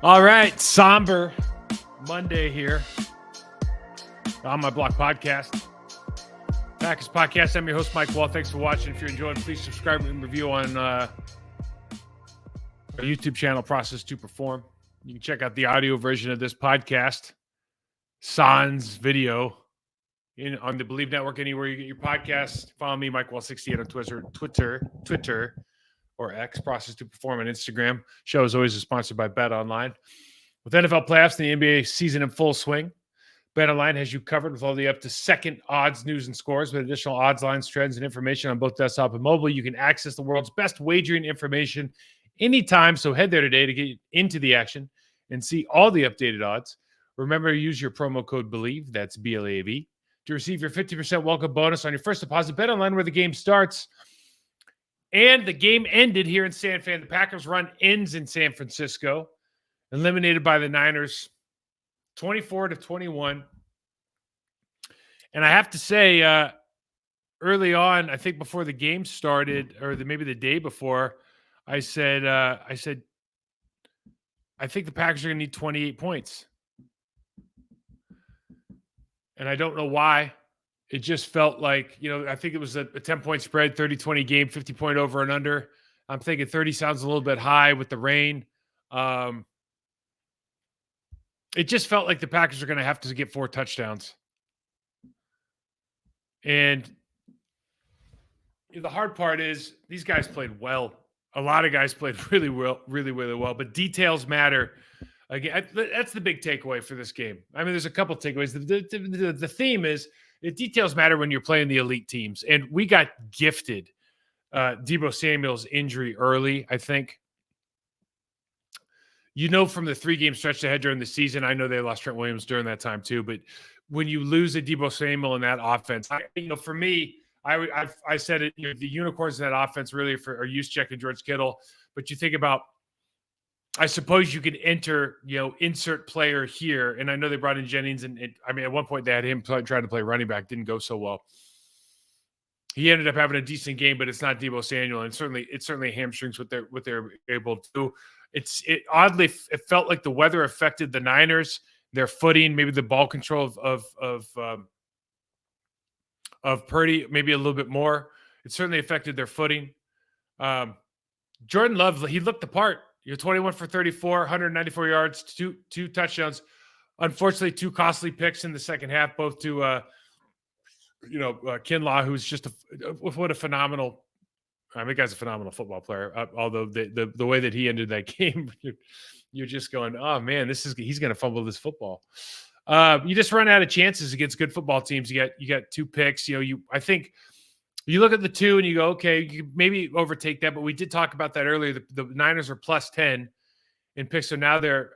All right, somber Monday here on my Block podcast. Packers podcast. I'm your host, Mike Wahle. Thanks for watching. If you're enjoying, please subscribe and review on our YouTube channel, Process to Perform. You can check out the audio version of this podcast, sans video, on the Believe Network, anywhere you get your podcasts. Follow me, Mike Wahle68 on Twitter, or X, Process to Perform on Instagram. Show is always sponsored by Bet Online. With NFL playoffs and the NBA season in full swing, Bet Online has you covered with all the up-to-second odds, news, and scores. With additional odds, lines, trends, and information on both desktop and mobile, you can access the world's best wagering information anytime. So head there today to get into the action and see all the updated odds. Remember to use your promo code BELIEVE, that's B-L-A-V, to receive your 50% welcome bonus on your first deposit. Bet Online, where the game starts. And the game ended here in San Fran. The Packers' run ends in San Francisco, eliminated by the Niners, 24-21. And I have to say, early on, I think before the game started, or maybe the day before, I said, I think the Packers are going to need 28 points. And I don't know why. It just felt like, I think it was a 10-point spread, 30-20 game, 50-point over and under. I'm thinking 30 sounds a little bit high with the rain. It just felt like the Packers are going to have to get 4 touchdowns. And the hard part is these guys played well. A lot of guys played really well, but details matter. Again, that's the big takeaway for this game. I mean, there's a couple takeaways. The theme is the details matter when you're playing the elite teams. And we got gifted Deebo Samuel's injury early, I think. From the 3-game stretch they had during the season, I know they lost Trent Williams during that time too, but when you lose a Deebo Samuel in that offense, for me, I said it, the unicorns in that offense really are Juszczyk and George Kittle, but you think about, I suppose you could insert player here, and I know they brought in Jennings, and at one point they had him trying to play running back, didn't go so well. He ended up having a decent game, but it's not Deebo Samuel, and it certainly hamstrings what they're able to do. It felt like the weather affected the Niners, their footing, maybe the ball control of Purdy, maybe a little bit more. It certainly affected their footing. Jordan Love, he looked the part. 21 for 34, 194 yards, two touchdowns. Unfortunately, 2 costly picks in the second half, both to Kinlaw, who's just what a phenomenal. The guy's a phenomenal football player. Although the way that he ended that game, you're just going, oh man, he's going to fumble this football. You just run out of chances against good football teams. You got 2 picks. I think you look at the 2 and you go, okay, you could maybe overtake that. But we did talk about that earlier. The Niners are plus 10 in picks, so now they're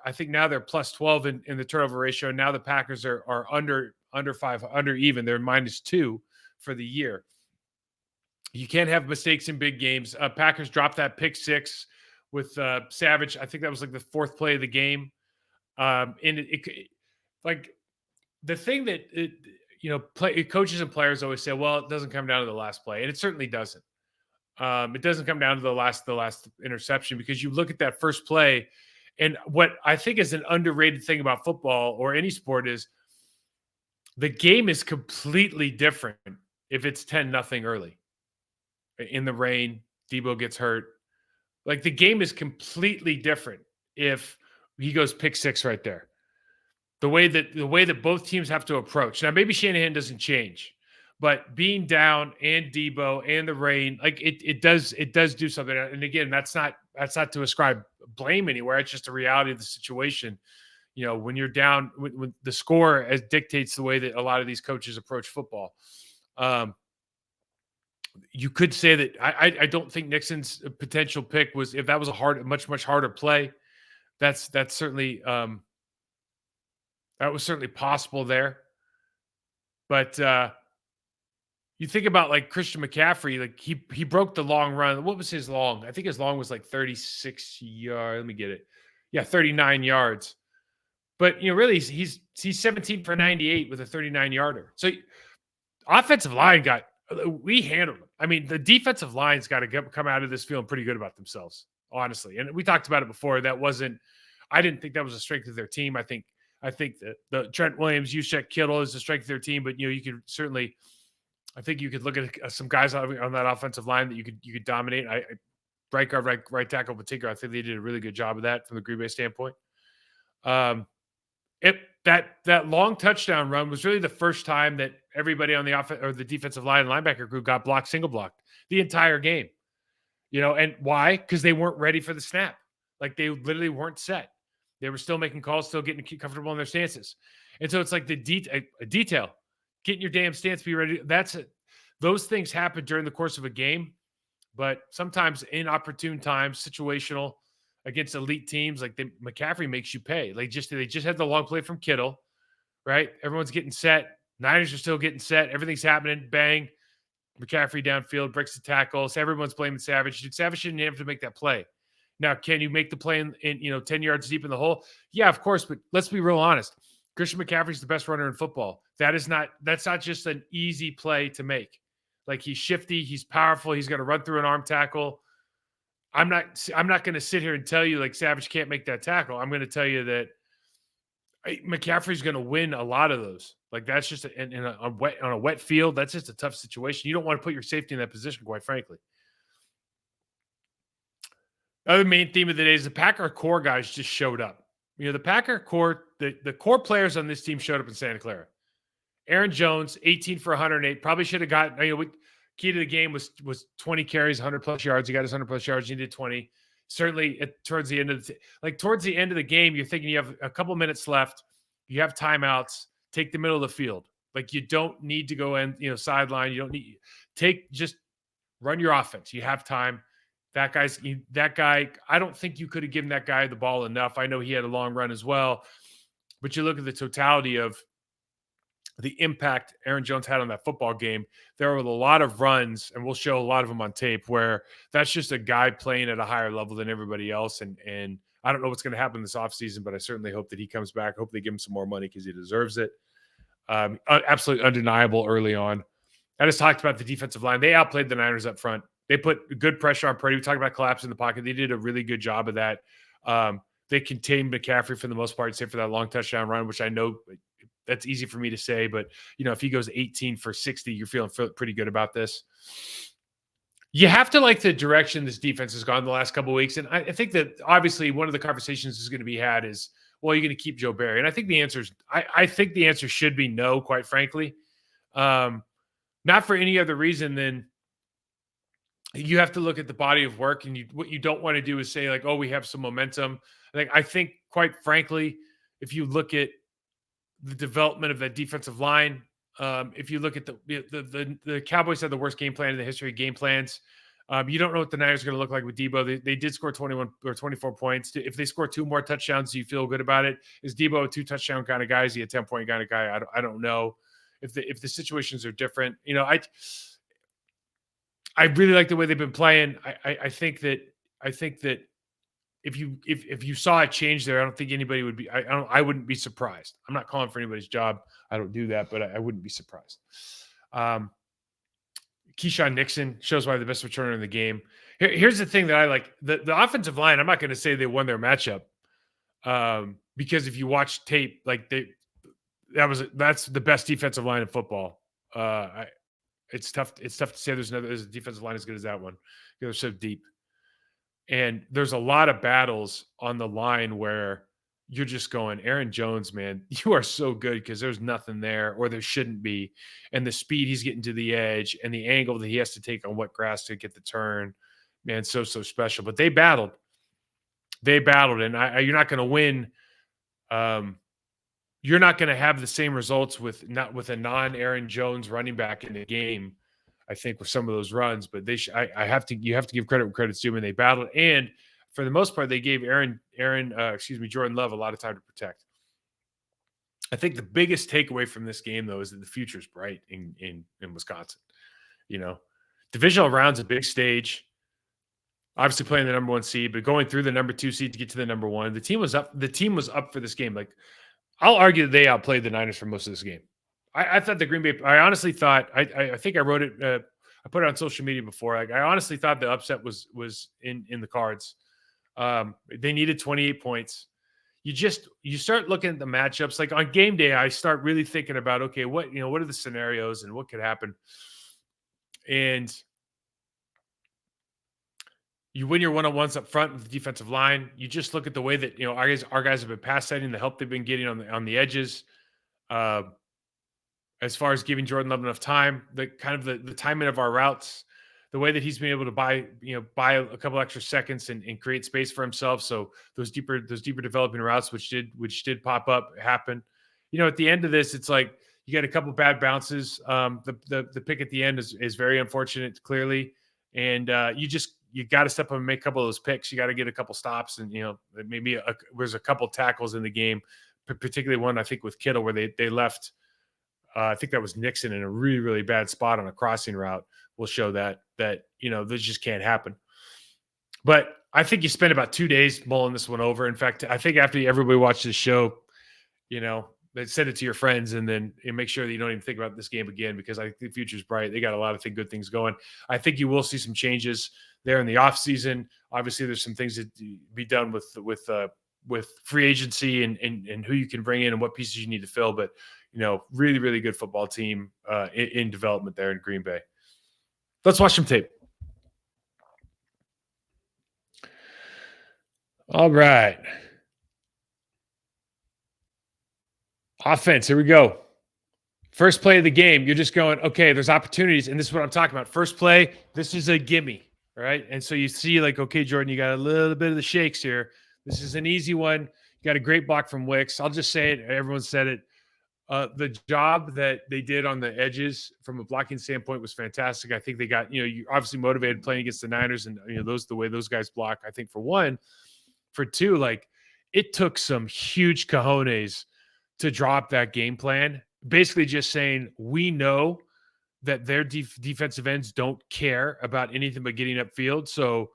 plus 12 in the turnover ratio. Now the Packers are under 5, under even. They're -2 for the year. You can't have mistakes in big games. Packers dropped that pick 6 with Savage. I think that was like the 4th play of the game. And the thing that coaches and players always say, well, it doesn't come down to the last play, and it certainly doesn't. It doesn't come down to the last interception, because you look at that first play, and what I think is an underrated thing about football or any sport is the game is completely different if it's 10-0 early. In the rain, Deebo gets hurt. Like, the game is completely different if he goes pick 6 right there. The way that both teams have to approach. Now, maybe Shanahan doesn't change, but being down and Deebo and the rain, like it does do something. And again, that's not to ascribe blame anywhere. It's just a reality of the situation. When you're down, when the score dictates the way that a lot of these coaches approach football. You could say that I don't think Nixon's potential pick was, if that was a much harder play, that's certainly that was certainly possible there. But you think about like Christian McCaffrey, like he broke the long run. What was his long? I think his long was like 36 yards. Let me get it. Yeah, 39 yards. But really, he's 17 for 98 with a 39-yarder. So offensive line we handled them. I mean, the defensive line's got to come out of this feeling pretty good about themselves, honestly. And we talked about it before. That wasn't. I didn't think that was a strength of their team. I think that the Trent Williams, Juszczyk, Kittle is the strength of their team, but you could certainly, I think you could look at some guys on that offensive line that you could dominate. Right guard, right tackle in particular, I think they did a really good job of that from the Green Bay standpoint. That long touchdown run was really the first time that everybody on the offense or the defensive line and linebacker group got single blocked the entire game. And why? Because they weren't ready for the snap. Like they literally weren't set. They were still making calls, still getting comfortable in their stances. And so it's like a detail. Get in your damn stance, be ready. That's it. Those things happen during the course of a game, but sometimes inopportune times, situational against elite teams, like McCaffrey makes you pay. They just had the long play from Kittle, right? Everyone's getting set. Niners are still getting set. Everything's happening. Bang. McCaffrey downfield, breaks the tackles. Everyone's blaming Savage. Savage didn't have to make that play. Now, can you make the play in 10 yards deep in the hole? Yeah, of course, but let's be real honest. Christian McCaffrey's the best runner in football. That's not just an easy play to make. Like he's shifty, he's powerful, he's going to run through an arm tackle. I'm not going to sit here and tell you like Savage can't make that tackle. I'm going to tell you that McCaffrey's going to win a lot of those. Like that's just on a wet field. That's just a tough situation. You don't want to put your safety in that position, quite frankly. The other main theme of the day is the Packer core guys just showed up. The Packer core, the core players on this team showed up in Santa Clara. Aaron Jones, 18 for 108. Probably should have gotten, key to the game was 20 carries, 100 plus yards. He got his 100 plus yards. He did 20. Certainly towards the end of the game, you're thinking you have a couple minutes left. You have timeouts. Take the middle of the field. Like you don't need to go in, sideline. You don't need just run your offense. You have time. That guy, I don't think you could have given that guy the ball enough. I know he had a long run as well, but you look at the totality of the impact Aaron Jones had on that football game. There were a lot of runs, and we'll show a lot of them on tape, where that's just a guy playing at a higher level than everybody else. And I don't know what's going to happen this offseason, but I certainly hope that he comes back. Hope they give him some more money because he deserves it. Absolutely undeniable early on. I just talked about the defensive line. They outplayed the Niners up front. They put good pressure on Purdy. We talked about collapse in the pocket. They did a really good job of that. They contained McCaffrey for the most part, except for that long touchdown run, which I know that's easy for me to say. But, if he goes 18 for 60, you're feeling pretty good about this. You have to like the direction this defense has gone the last couple of weeks. And I think that obviously one of the conversations is going to be had is, well, you're going to keep Joe Barry. And I think the answer should be no, quite frankly. Not for any other reason than you have to look at the body of work, and what you don't want to do is say like, oh, we have some momentum. I think quite frankly, if you look at the development of that defensive line, if you look at the Cowboys had the worst game plan in the history of game plans. You don't know what the Niners are going to look like with Debo. They did score 21 or 24 points. If they score 2 more touchdowns, do you feel good about it? Is Debo a 2-touchdown kind of guy? Is he a 10-point kind of guy? I don't know. If the situations are different, I really like the way they've been playing. I think that if you saw a change there, I don't think anybody would be. I wouldn't be surprised. I'm not calling for anybody's job. I don't do that, but I wouldn't be surprised. Keyshawn Nixon shows why the best returner in the game. Here's the thing that I like: the offensive line. I'm not going to say they won their matchup because if you watch tape, like that's the best defensive line in football. It's tough to say there's a defensive line as good as that one. They're so deep. And there's a lot of battles on the line where you're just going, Aaron Jones, man, you are so good because there's nothing there, or there shouldn't be. And the speed he's getting to the edge and the angle that he has to take on wet grass to get the turn, man, so special. But they battled. And you're not going to win. You're not going to have the same results with a non-Aaron Jones running back in the game, I think, with some of those runs. But you have to give credit where credit's due, and they battled. And for the most part, they gave Jordan Love a lot of time to protect. I think the biggest takeaway from this game, though, is that the future is bright in Wisconsin. Divisional round's a big stage. Obviously playing the number 1 seed, but going through the number 2 seed to get to the number 1. The team was up for this game. Like, I'll argue that they outplayed the Niners for most of this game. I thought the Green Bay. I honestly thought. I think I wrote it. I put it on social media before. Like, I honestly thought the upset was in the cards. They needed 28 points. you start looking at the matchups. Like on game day, I start really thinking about, okay, what are the scenarios and what could happen. And you win your one-on-ones up front with the defensive line. You just look at the way that our guys have been pass setting, the help they've been getting on the edges. Uh, as far as giving Jordan Love enough time, the kind of the timing of our routes, the way that he's been able to buy a couple extra seconds and create space for himself. So those deeper developing routes, which did pop up, happen. At the end of this, it's like you get a couple bad bounces. The pick at the end is very unfortunate, clearly, and you got to step up and make a couple of those picks. You got to get a couple stops, and maybe there's a couple tackles in the game, particularly one I think with Kittle where they left. I think that was Nixon in a really, really bad spot on a crossing route. Will show that this just can't happen. But I think you spend about 2 days mulling this one over. In fact, I think after everybody watched this show, send it to your friends and then make sure that you don't even think about this game again, because I think the future's bright. They got a lot of good things going. I think you will see some changes there in the offseason. Obviously, there's some things that be done with free agency and who you can bring in and what pieces you need to fill. But really, really good football team in development there in Green Bay. Let's watch some tape. All right. Offense, here we go. First play of the game, you're just going, okay, there's opportunities, and this is what I'm talking about. First play, this is a gimme, right? And so you see, like, okay, Jordan, you got a little bit of the shakes here. This is an easy one. You got a great block from Wicks. I'll just say it. Everyone said it. The job that they did on the edges from a blocking standpoint was fantastic. I think they got, you're obviously motivated playing against the Niners, and the way those guys block. I think for one, for two, like, it took some huge cojones to drop that game plan. Basically, just saying we know that their defensive ends don't care about anything but getting upfield, so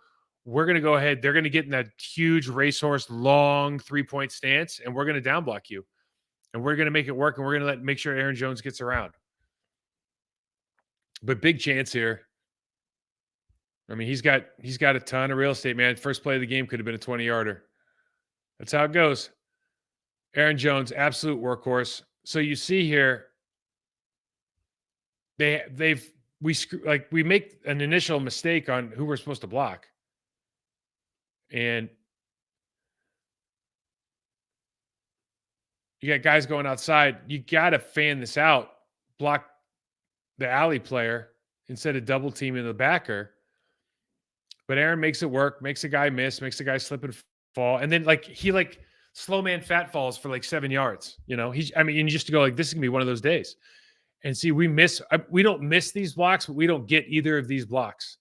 we're going to go ahead. They're going to get in that huge racehorse long 3-point stance, and we're going to down block you. And we're going to make it work, and we're going to make sure Aaron Jones gets around. But big chance here. I mean, he's got a ton of real estate, man. First play of the game could have been a 20-yarder. That's how it goes. Aaron Jones, absolute workhorse. So you see here, we make an initial mistake on who we're supposed to block, and you got guys going outside. You got to fan this out, block the alley player instead of double teaming the backer. But Aaron makes it work, makes a guy miss, makes a guy slip and fall. And then he slow man fat falls for 7 yards. And you just go this is going to be one of those days. And see, we don't miss these blocks, but we don't get either of these blocks.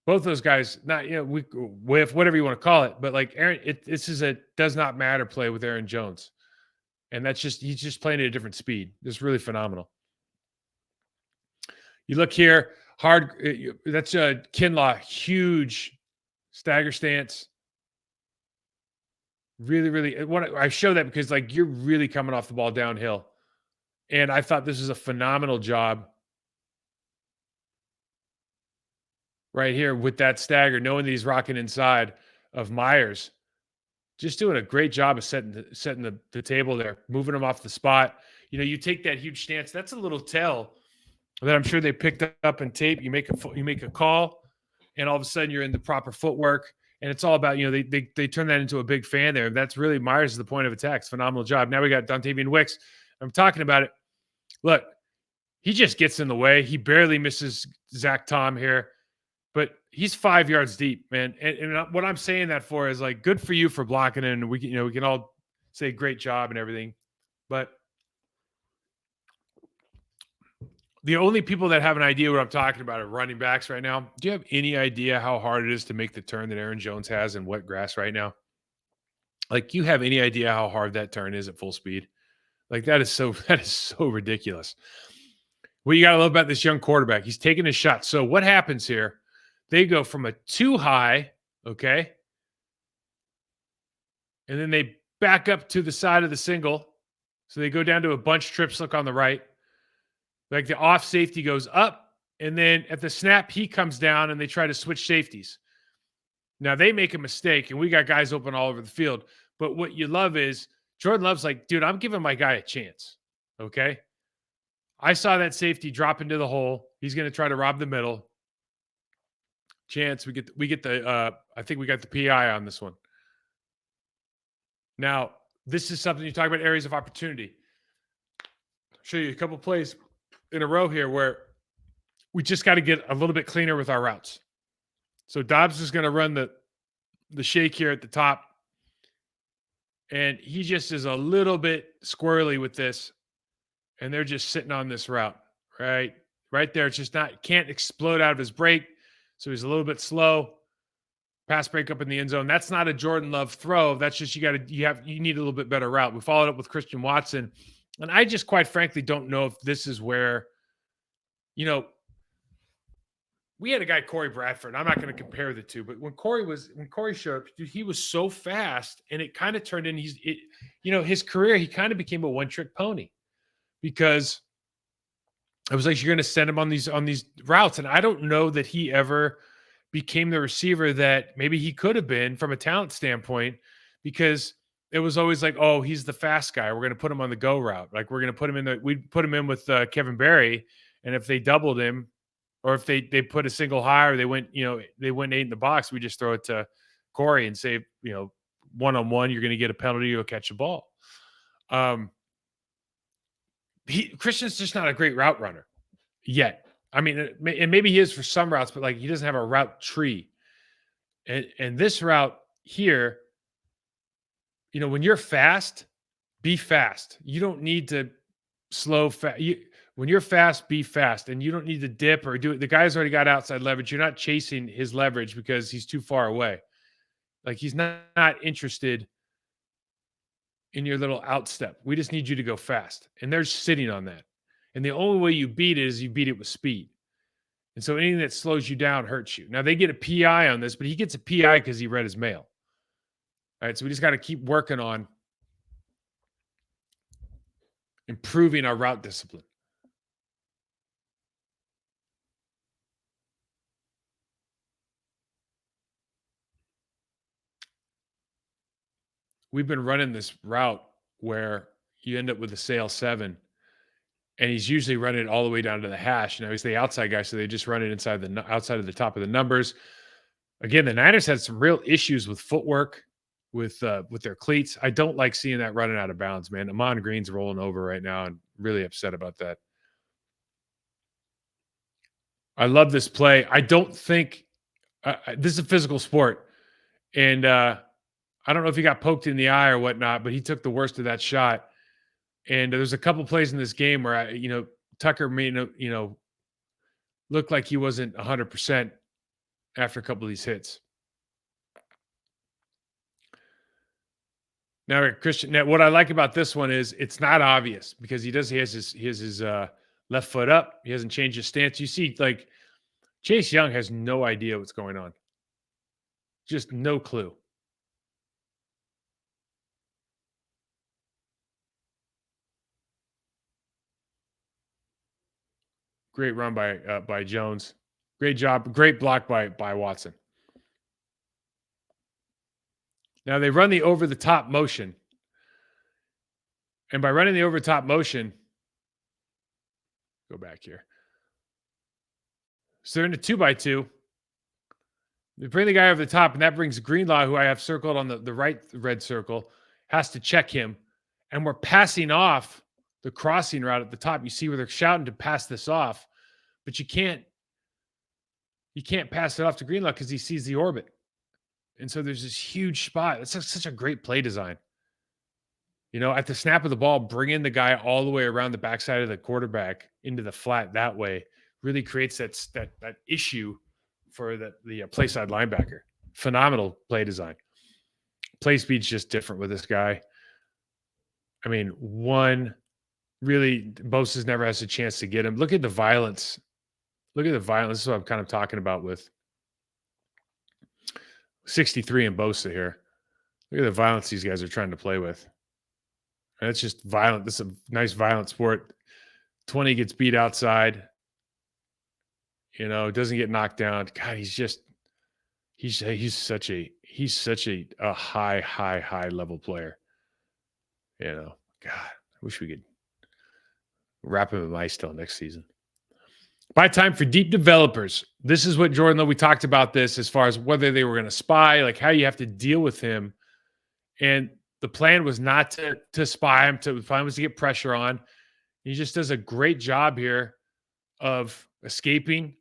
Both those guys, not, with whatever you want to call it, but Aaron, this is a does not matter play with Aaron Jones. And he's just playing at a different speed. It's really phenomenal. You look here, hard, that's Kinlaw, huge stagger stance. Really, really, I show that because you're really coming off the ball downhill. And I thought this was a phenomenal job right here with that stagger, knowing that he's rocking inside of Myers. Just doing a great job of setting the table there, moving him off the spot. You take that huge stance. That's a little tell that I'm sure they picked up in tape. You make a call, and all of a sudden you're in the proper footwork. And it's all about, they turn that into a big fan there. That's really Myers is the point of attack. It's a phenomenal job. Now we got Dontavian Wicks. I'm talking about it. Look, he just gets in the way. He barely misses Zach Tom here, but he's 5 yards deep, man. And what I'm saying that for is good for you for blocking it. And we can all say great job and everything, but the only people that have an idea what I'm talking about are running backs right now. Do you have any idea how hard it is to make the turn that Aaron Jones has in wet grass right now? You have any idea how hard that turn is at full speed? That is so ridiculous. What you got to love about this young quarterback, he's taking a shot. So what happens here? They go from a too high, okay? And then they back up to the side of the single. So they go down to a bunch trips look on the right. The off safety goes up, and then at the snap, he comes down, and they try to switch safeties. Now, they make a mistake, and we got guys open all over the field. But what you love is Jordan Love's like, dude, I'm giving my guy a chance. Okay. I saw that safety drop into the hole. He's going to try to rob the middle. Chance, we get the I think we got the PI on this one. Now, this is something you talk about areas of opportunity. I'll show you a couple plays in a row here where we just got to get a little bit cleaner with our routes. So Dobbs is going to run the shake here at the top. And he just is a little bit squirrely with this. And they're just sitting on this route, right? Right there. It's just can't explode out of his break. So he's a little bit slow. Pass break up in the end zone. That's not a Jordan Love throw. That's just you need a little bit better route. We followed up with Christian Watson. And I just quite frankly don't know if this is where, we had a guy, Corey Bradford. I'm not going to compare the two, but when Corey showed up, dude, he was so fast, and it kind of turned in. His career, he kind of became a one-trick pony because it was like you're going to send him on these routes, and I don't know that he ever became the receiver that maybe he could have been from a talent standpoint, because it was always like, oh, he's the fast guy. We're going to put him on the go route. Like we're going to put him we'd put him in with Kevin Barry, and if they doubled him, or if they put a single high, or they went 8 in the box, we just throw it to Corey and say, one-on-one, you're going to get a penalty, you'll catch a ball. Christian's just not a great route runner yet. I mean, and maybe he is for some routes, but like he doesn't have a route tree. And this route here, when you're fast, be fast. You don't need to slow fast. When you're fast, be fast, and you don't need to dip or do it. The guy's already got outside leverage. You're not chasing his leverage because he's too far away. Like he's not interested in your little outstep. We just need you to go fast. And they're sitting on that. And the only way you beat it is you beat it with speed. And so anything that slows you down hurts you. Now they get a PI on this, but he gets a PI because he read his mail. All right. So we just got to keep working on improving our route discipline. We've been running this route where you end up with a sail 7, and he's usually running it all the way down to the hash. He's the outside guy, so they just run it outside of the top of the numbers. Again, the Niners had some real issues with footwork, with their cleats. I don't like seeing that running out of bounds, man. Amon Green's rolling over right now, and really upset about that. I love this play. I don't think this is a physical sport, and I don't know if he got poked in the eye or whatnot, but he took the worst of that shot. And there's a couple plays in this game where Tucker may looked like he wasn't 100% after a couple of these hits. Now, Christian, what I like about this one is it's not obvious because he has his left foot up. He hasn't changed his stance. You see, like Chase Young has no idea what's going on. Just no clue. Great run by Jones. Great job. Great block by Watson. Now they run the over-the-top motion. And by running the over-the-top motion, go back here. So they're in a 2x2. They bring the guy over the top, and that brings Greenlaw, who I have circled on the right red circle, has to check him. And we're passing off the crossing route at the top. You see where they're shouting to pass this off, but you can't pass it off to Greenlaw because he sees the orbit. And so there's this huge spot. It's such a great play design. At the snap of the ball, bringing the guy all the way around the backside of the quarterback into the flat that way really creates that issue for the play side linebacker. Phenomenal play design. Play speed's just different with this guy. I mean, Bosa's never has a chance to get him. Look at the violence. This is what I'm kind of talking about with 63 and Bosa here. Look at the violence these guys are trying to play with. And it's just violent. This is a nice violent sport. 20 gets beat outside. Doesn't get knocked down. God, he's he's such a high level player. God, I wish we could wrap him in my still next season. Buy time for deep developers. This is what Jordan, though we talked about this as far as whether they were going to spy, like how you have to deal with him. And the plan was not to spy him. The plan was to get pressure on. He just does a great job here of escaping,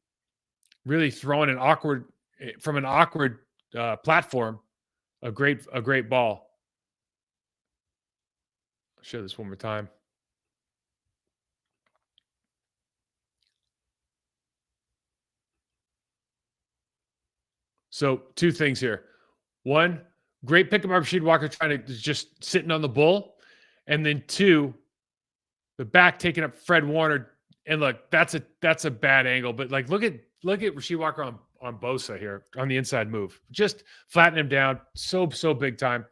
really throwing from an awkward platform, a great ball. I'll show this one more time. So 2 things here. One, great pickup by Rasheed Walker trying to just sitting on the bull. And then 2, the back taking up Fred Warner. And look, that's a bad angle. But like look at Rasheed Walker on Bosa here on the inside move. Just flatten him down. So big time.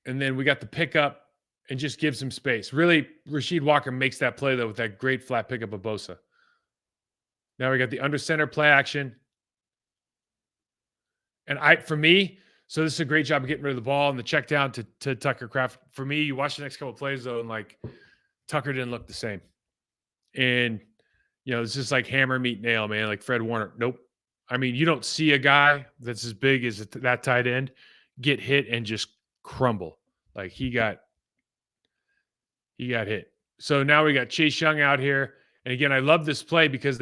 And then we got the pickup and just gives him space. Really, Rasheed Walker makes that play, though, with that great flat pickup of Bosa. Now we got the under center play action. And for me, so this is a great job of getting rid of the ball and the check down to Tucker Kraft. For me, you watch the next couple of plays, though, and like Tucker didn't look the same. And, it's just like hammer, meet, nail, man. Like Fred Warner. Nope. I mean, you don't see a guy that's as big as that tight end get hit and just crumble. Like he got hit. So now we got Chase Young out here. And again, I love this play because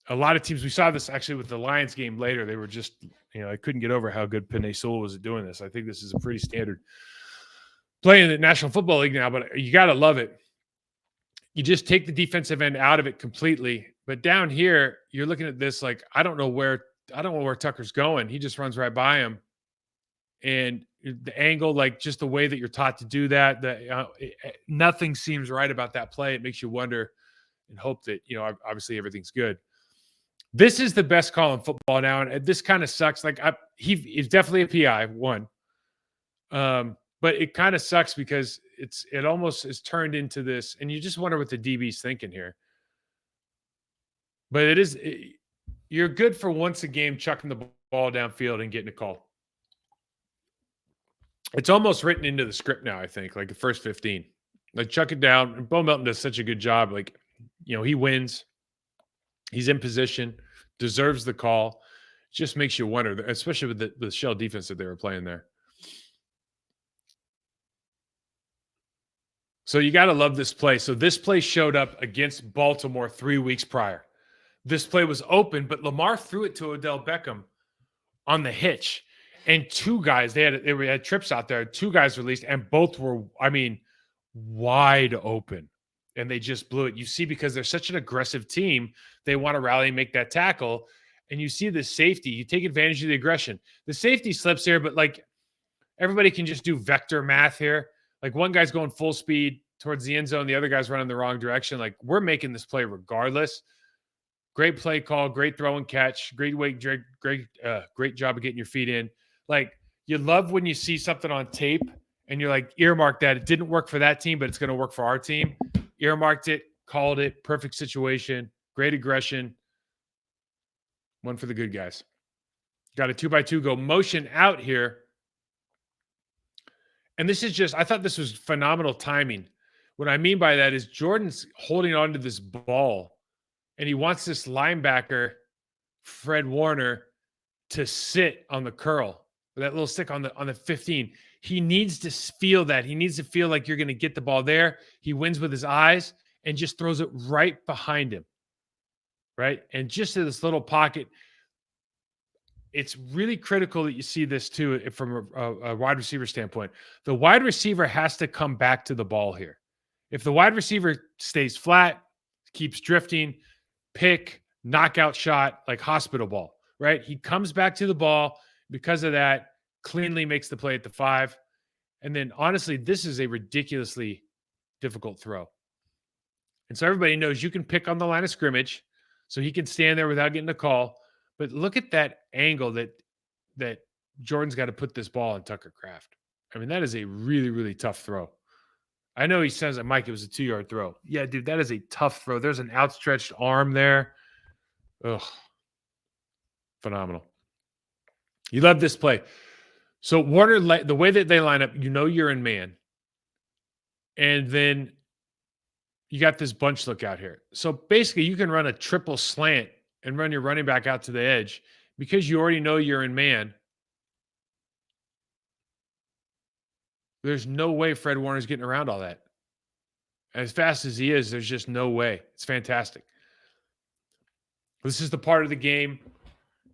a lot of teams, we saw this actually with the Lions game later. They were just, I couldn't get over how good Penei Sewell was at doing this. I think this is a pretty standard play in the National Football League now, but you got to love it. You just take the defensive end out of it completely. But down here, you're looking at this like, I don't know where Tucker's going. He just runs right by him. And the angle, like just the way that you're taught to do that, nothing seems right about that play. It makes you wonder and hope that, obviously everything's good. This is the best call in football now. And this kind of sucks. Like he's definitely a PI, one. But it kind of sucks because it almost is turned into this, and you just wonder what the DB's thinking here. But you're good for once a game chucking the ball downfield and getting a call. It's almost written into the script now, I think, like the first 15. Like chuck it down. And Bo Melton does such a good job. Like, he wins. He's in position, deserves the call. Just makes you wonder, especially with the shell defense that they were playing there. So you got to love this play. So this play showed up against Baltimore 3 weeks prior. This play was open, but Lamar threw it to Odell Beckham on the hitch. And 2 guys, they had trips out there. 2 guys released, and both were, wide open. And they just blew it. You see, because they're such an aggressive team, they want to rally and make that tackle. And you see the safety. You take advantage of the aggression. The safety slips here, but like everybody can just do vector math here. Like one guy's going full speed towards the end zone. The other guy's running the wrong direction. Like we're making this play regardless. Great play call, great throw and catch, great job of getting your feet in. Like you love when you see something on tape and you're like, earmark that. It didn't work for that team, but it's going to work for our team. Earmarked it, called it, perfect situation, great aggression. One for the good guys. Got a 2x2 go motion out here. And this is just, I thought this was phenomenal timing. What I mean by that is Jordan's holding on to this ball and he wants this linebacker, Fred Warner, to sit on the curl, that little stick on the 15. He needs to feel that. He needs to feel like you're going to get the ball there. He wins with his eyes and just throws it right behind him, right? And just to this little pocket. It's really critical that you see this too from a wide receiver standpoint. The wide receiver has to come back to the ball here. If the wide receiver stays flat, keeps drifting, pick, knockout shot, like hospital ball, right? He comes back to the ball. Because of that, cleanly makes the play at the 5. And then honestly, this is a ridiculously difficult throw. And so everybody knows you can pick on the line of scrimmage, so he can stand there without getting a call. But look at that angle that Jordan's got to put this ball on Tucker Kraft. I mean, that is a really, really tough throw. I know he says that, Mike, it was a 2-yard throw. Yeah, dude, that is a tough throw. There's an outstretched arm there. Ugh, phenomenal. You love this play. So Warner, the way that they line up, you're in man, and then you got this bunch look out here. So basically, you can run a triple slant and run your running back out to the edge because you already know you're in man. There's no way Fred Warner's getting around all that. As fast as he is, there's just no way. It's fantastic. This is the part of the game.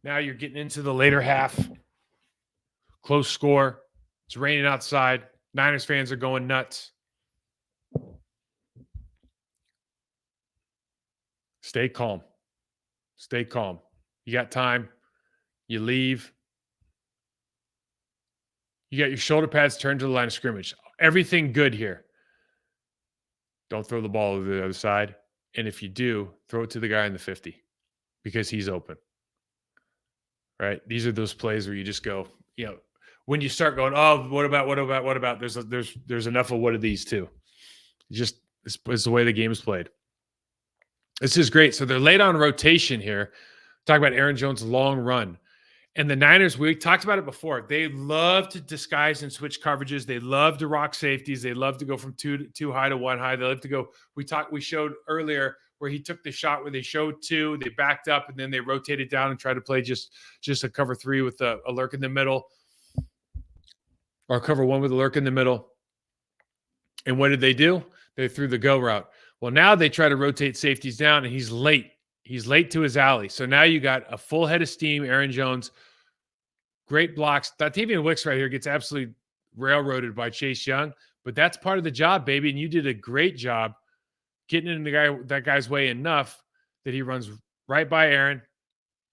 Now you're getting into the later half. Close score. It's raining outside. Niners fans are going nuts. Stay calm. Stay calm. You got time. You leave. You got your shoulder pads turned to the line of scrimmage. Everything good here. Don't throw the ball to the other side. And if you do, throw it to the guy in the 50 because he's open. Right? These are those plays where you just go, when you start going, oh, what about? There's enough of what of these too. It's the way the game is played. This is great. So they're late on rotation here. Talk about Aaron Jones' long run. And the Niners, we talked about it before. They love to disguise and switch coverages. They love to rock safeties. They love to go from two high to one high. They love to go. We showed earlier where he took the shot where they showed two, they backed up, and then they rotated down and tried to play just a cover three with a lurk in the middle, or cover one with a lurk in the middle. And what did they do? They threw the go route. Well, now they try to rotate safeties down, and he's late. He's late to his alley. So now you got a full head of steam. Aaron Jones, great blocks. Dontayvion Wicks right here gets absolutely railroaded by Chase Young, but that's part of the job, baby. And you did a great job getting in that guy's way enough that he runs right by Aaron.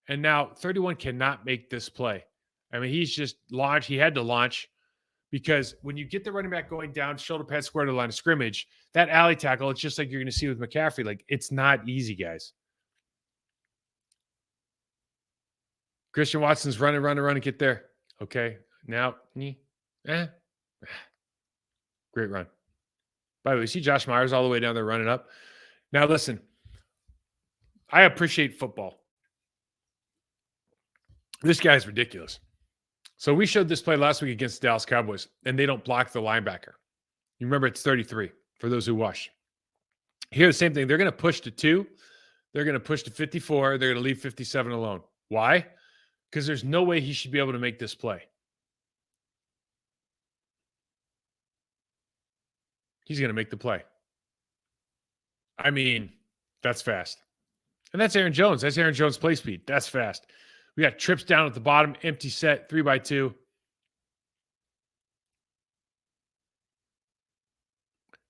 And now 31 cannot make this play. I mean, he's just launched. He had to launch because when you get the running back going down, shoulder pad square to the line of scrimmage, that alley tackle, it's just like you're going to see with McCaffrey. Like, it's not easy, guys. Christian Watson's running, get there. Okay. Now, great run. By the way, you see Josh Myers all the way down there running up. Now, listen, I appreciate football. This guy's ridiculous. So we showed this play last week against the Dallas Cowboys, and they don't block the linebacker. You remember it's 33 for those who watch. Here, the same thing. They're going to push to 2. They're going to push to 54. They're going to leave 57 alone. Why? Because there's no way he should be able to make this play. He's going to make the play. I mean, that's fast. And that's Aaron Jones. That's Aaron Jones' play speed. That's fast. We got trips down at the bottom, empty set, 3x2.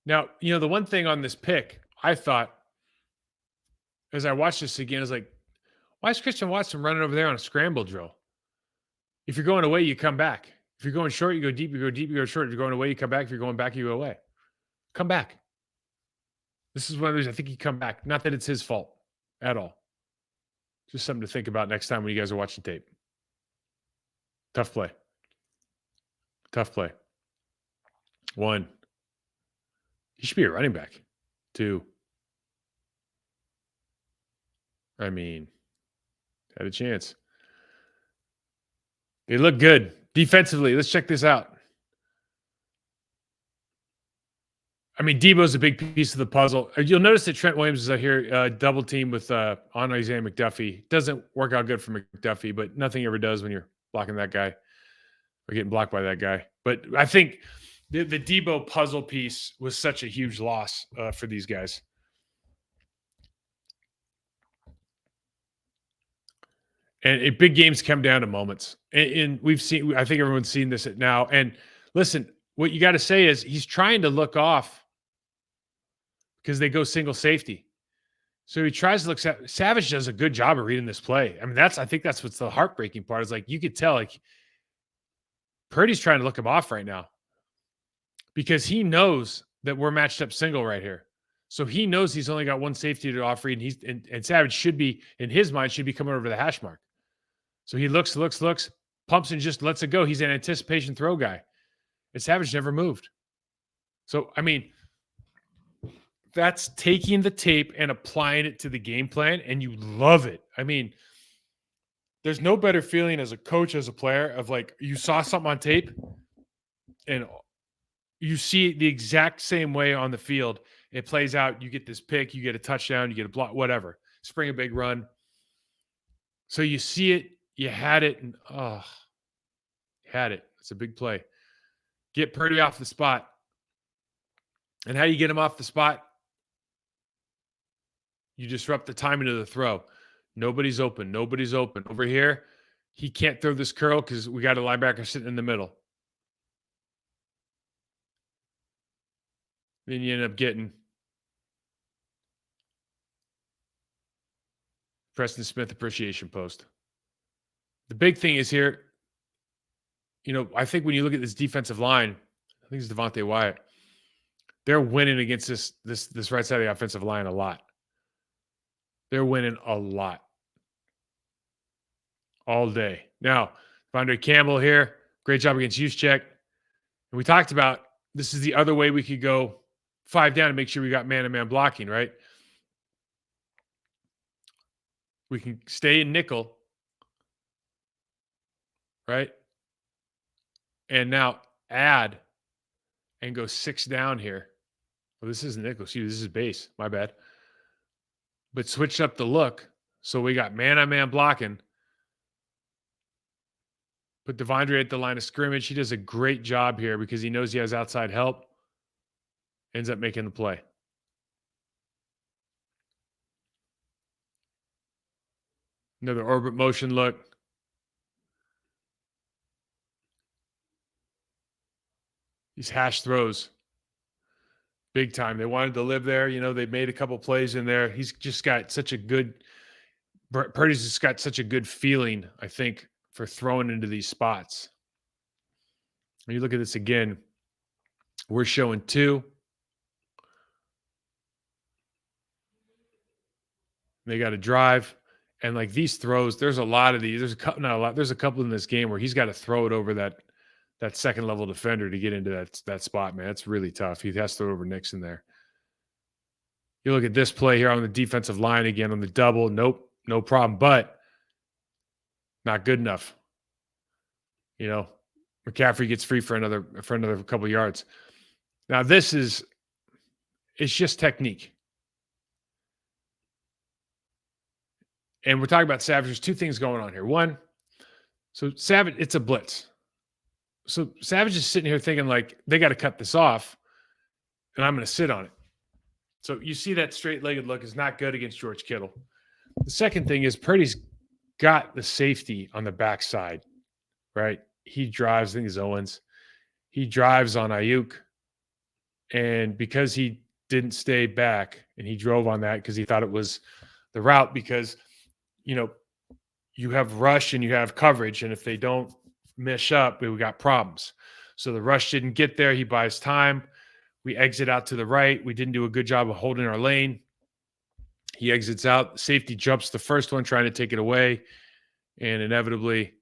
Now, the one thing on this pick, I thought, as I watched this again, is like, why is Christian Watson running over there on a scramble drill? If you're going away, you come back. If you're going short, you go deep. You go deep, you go short. If you're going away, you come back. If you're going back, you go away. Come back. This is one of those, I think he come back. Not that it's his fault at all. Just something to think about next time when you guys are watching tape. Tough play. 1. He should be a running back. 2. I mean, had a chance. They look good defensively. Let's check this out. I mean, Debo's a big piece of the puzzle. You'll notice that Trent Williams is out here double team with on Isaiah McDuffie. Doesn't work out good for McDuffie, but nothing ever does when you're blocking that guy or getting blocked by that guy. But I think the Debo puzzle piece was such a huge loss for these guys. And big games come down to moments. And we've seen, I think everyone's seen this now. And listen, what you got to say is he's trying to look off because they go single safety. So he tries to look. Savage does a good job of reading this play. I mean, I think that's what's the heartbreaking part is like, you could tell like Purdy's trying to look him off right now because he knows that we're matched up single right here. So he knows he's only got one safety to offer, and and Savage should be, in his mind, should be coming over the hash mark. So he looks, pumps and just lets it go. He's an anticipation throw guy. And Savage never moved. So, I mean, That's taking the tape and applying it to the game plan, and you love it. I mean, there's no better feeling as a coach, as a player, of like you saw something on tape and you see it the exact same way on the field. It plays out. You get this pick, you get a touchdown, you get a block, whatever. Spring a big run. So you see it, you had it, and had it. It's a big play. Get Purdy off the spot. And how do you get him off the spot? You disrupt the timing of the throw. Nobody's open. Nobody's open. Over here, he can't throw this curl because we got a linebacker sitting in the middle. Then you end up getting Preston Smith appreciation post. The big thing is here, I think when you look at this defensive line, I think it's Devontae Wyatt, they're winning against this right side of the offensive line a lot. They're winning a lot. All day. Now, Andre Campbell here. Great job against Juszczyk. And we talked about this is the other way we could go 5 down and make sure we got man-to-man blocking, right? We can stay in nickel, right? And now add and go 6 down here. Well, this isn't nickel. See, this is base. My bad. But switch up the look. So we got man-on-man blocking. Put Devondre at the line of scrimmage. He does a great job here because he knows he has outside help. Ends up making the play. Another orbit motion look. These hash throws. Big time. They wanted to live there. They made a couple plays in there. He's just got such a good – Purdy's just got such a good feeling, I think, for throwing into these spots. When you look at this again, we're showing 2. They got to drive. And like these throws, there's a lot of these. There's a couple in this game where he's got to throw it over that second level defender to get into that spot, man. That's really tough. He has to throw over Nixon there. You look at this play here on the defensive line again on the double. Nope, no problem. But not good enough. McCaffrey gets free for another couple yards. Now it's just technique. And we're talking about Savage. There's 2 things going on here. One, so Savage, it's a blitz. So Savage is sitting here thinking like they got to cut this off, and I'm going to sit on it. So you see that straight-legged look is not good against George Kittle. The second thing is Purdy's got the safety on the backside, right? He drives, I think it's Owens. He drives on Ayuk, and because he didn't stay back and he drove on that because he thought it was the route because – you have rush and you have coverage, and if they don't mesh up, we got problems. So the rush didn't get there. He buys time. We exit out to the right. We didn't do a good job of holding our lane. He exits out. Safety jumps the first one, trying to take it away, and inevitably,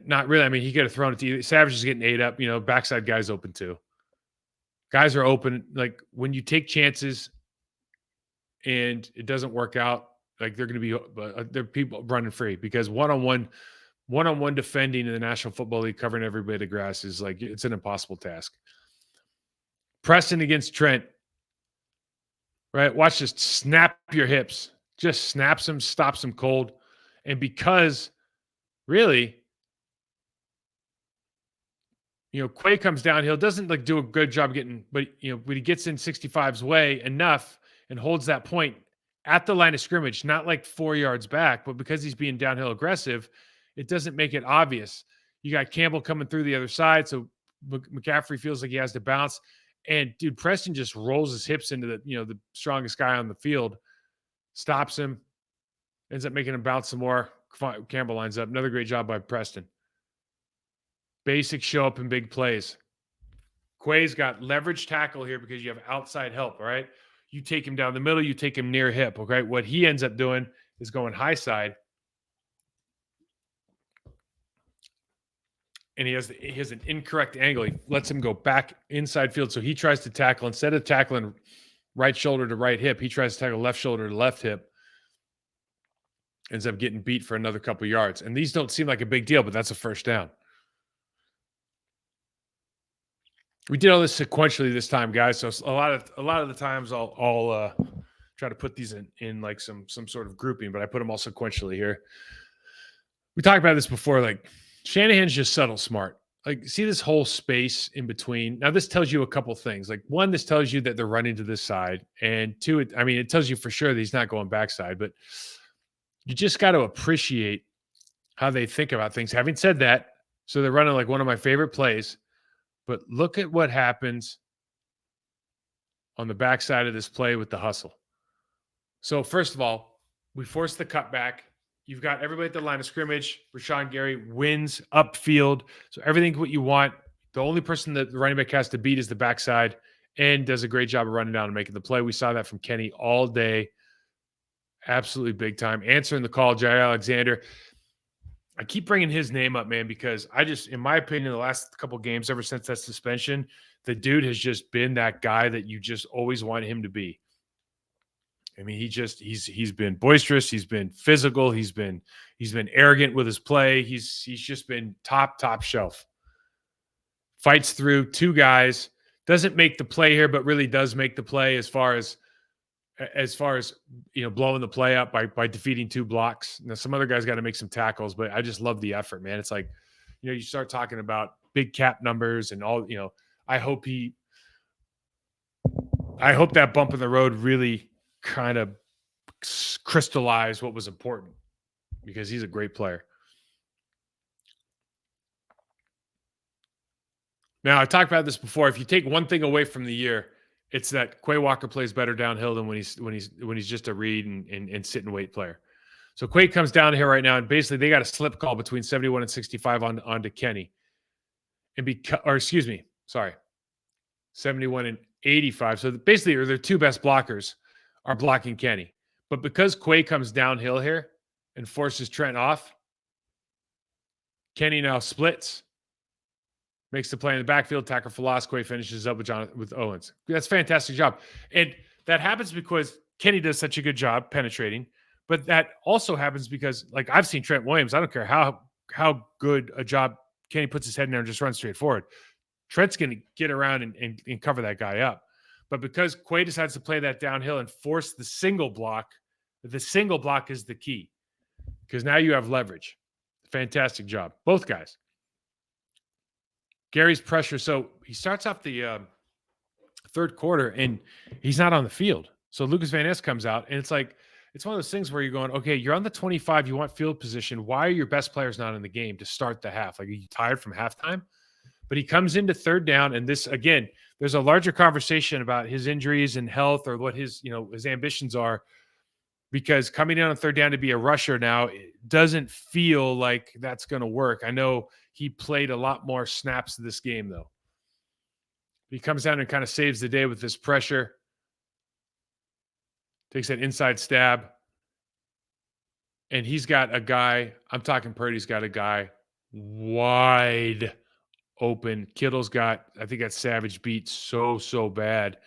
not really. I mean, he could have thrown it to you. Savage is getting ate up. Backside guys open too. Guys are open. Like when you take chances and it doesn't work out, like they're going to be there are people running free because one-on-one defending in the National Football League, covering every bit of grass is like it's an impossible task. Preston against Trent, right? Watch, just snap your hips, just snaps him, stops him cold, and because really, Quay comes downhill, doesn't like do a good job getting, but when he gets in 65's way enough and holds that point at the line of scrimmage, not like 4 yards back, but because he's being downhill aggressive, it doesn't make it obvious. You got Campbell coming through the other side, so McCaffrey feels like he has to bounce. And dude, Preston just rolls his hips into the strongest guy on the field, stops him, ends up making him bounce some more. Campbell lines up. Another great job by Preston. Basic show up in big plays. Quay's got leverage tackle here because you have outside help, all right? You take him down the middle, you take him near hip, okay? What he ends up doing is going high side. And he has an incorrect angle. He lets him go back inside field. So he tries to tackle. Instead of tackling right shoulder to right hip. He tries to tackle left shoulder to left hip. Ends up getting beat for another couple yards. And these don't seem like a big deal, but that's a first down. We did all this sequentially this time, guys. So a lot of the times I'll try to put these in like some sort of grouping, but I put them all sequentially here. We talked about this before. Like Shanahan's just subtle smart. Like see this whole space in between. Now this tells you a couple things. Like one, this tells you that they're running to this side, and two, it tells you for sure that he's not going backside. But you just got to appreciate how they think about things. Having said that, so they're running like one of my favorite plays. But look at what happens on the backside of this play with the hustle. So first of all, we force the cutback. You've got everybody at the line of scrimmage. Rashawn Gary wins upfield. So everything's what you want. The only person that the running back has to beat is the backside, and does a great job of running down and making the play. We saw that from Kenny all day. Absolutely big time. Answering the call, Jair Alexander. I keep bringing his name up, man, because in my opinion, the last couple games, ever since that suspension, the dude has just been that guy that you just always want him to be. I mean, he's been boisterous, he's been physical, he's been arrogant with his play. He's just been top shelf. Fights through two guys, doesn't make the play here, but really does make the play as far as blowing the play up by defeating two blocks. Now some other guys got to make some tackles, but I just love the effort, man. It's like, you start talking about big cap numbers and all, I hope that bump in the road really kind of crystallized what was important, because he's a great player. Now I talked about this before. If you take one thing away from the year, it's that Quay Walker plays better downhill than when he's just a read and sit and wait player. So Quay comes down here right now, and basically they got a slip call between 71 and 65 onto Kenny, and 71 and 85. So basically, their two best blockers are blocking Kenny, but because Quay comes downhill here and forces Trent off, Kenny now splits. Makes the play in the backfield, tackle for loss. Quay finishes up with Owens. That's a fantastic job. And that happens because Kenny does such a good job penetrating. But that also happens because, like, I've seen Trent Williams. I don't care how good a job Kenny puts his head in there and just runs straight forward. Trent's going to get around and cover that guy up. But because Quay decides to play that downhill and force the single block is the key. Because now you have leverage. Fantastic job. Both guys. Gary's pressure. So he starts off the third quarter and he's not on the field. So Lucas Van Ness comes out, and it's like, it's one of those things where you're going, okay, you're on the 25, you want field position. Why are your best players not in the game to start the half? Like, are you tired from halftime? But he comes into third down, and this, again, there's a larger conversation about his injuries and health, or what his ambitions are, because coming in on third down to be a rusher now, it doesn't feel like that's going to work. I know he played a lot more snaps this game, though. He comes down and kind of saves the day with this pressure. Takes that inside stab. And he's got a guy, I'm talking Purdy's got a guy wide open. Kittle's got, I think that Savage beat so bad.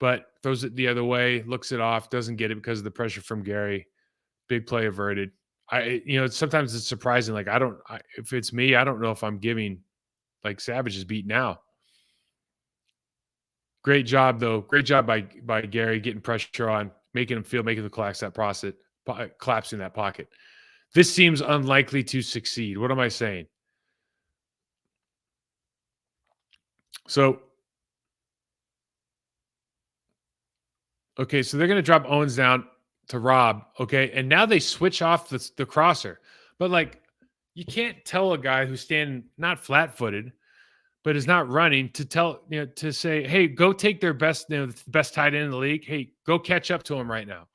But throws it the other way, looks it off, doesn't get it because of the pressure from Gary. Big play averted. Sometimes it's surprising. Like, if it's me, I don't know if I'm giving like Savage's beat now. Great job, though. Great job by Gary getting pressure on, making him feel, making the collapsing that pocket. This seems unlikely to succeed. What am I saying? So, okay, so they're going to drop Owens down to Rob, okay? And now they switch off the crosser. But, like, you can't tell a guy who's standing not flat-footed, but is not running, to say, hey, go take their best, the best tight end in the league. Hey, go catch up to him right now.